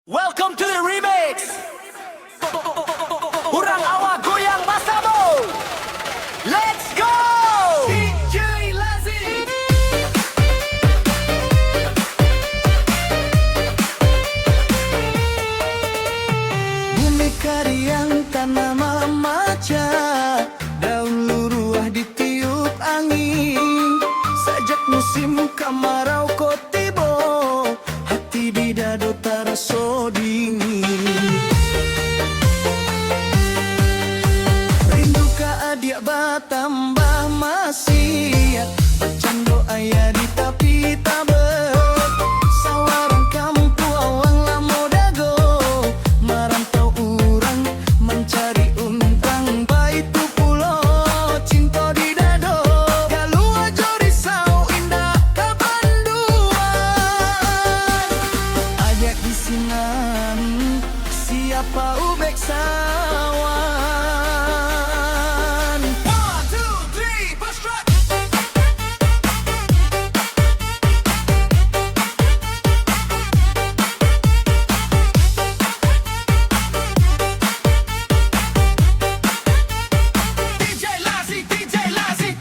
Welcome to the remix. Urang awak goyang masamu. Let's go. DJ Lazi. Bumi kariang tanah memaca, daun luruh ditiup angin. Sajak musim kemarau kau tiba, hati di dado terasa dingin. Rindu ka adik batambah masih, bercanda ayah di tapi tabet. Sawaran kampu awang lamo dago, merantau urang mencari untang. Baitu pulau cinta di dado, galua jo risau indah kabanduan. Ajak di sinan, siapa ubek sawan. 1, 2, 3, push track. DJ Lazi, DJ Lazi.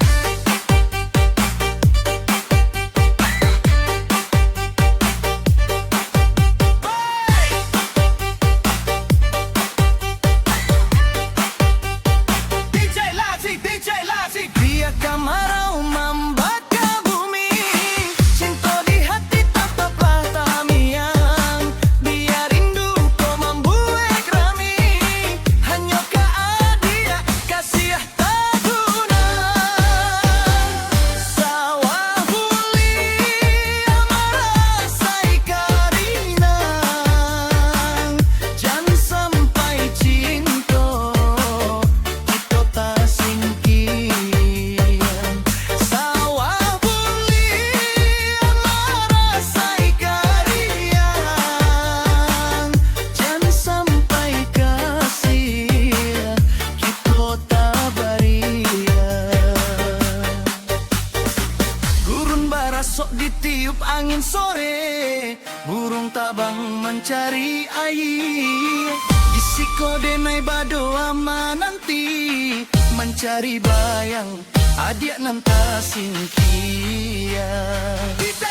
DJ Lazi, DJ Lazi. Dia kemarau membakar bumi, cinta di hati tetaplah tamiang. Biar rindu kau membuat rami, hanya ke adia kasih tak guna. Sawah huli amarah sai karinang, jangan sampai cinta kita tak singkiran. Sawah huli amarah sai karinang, jangan sampai kasih kita tak berian. Gurun barasok ditiup angin sore, burung tabang mencari air. Disiko denai bado ama nanti, mencari bayang adik nanta singkian. DJ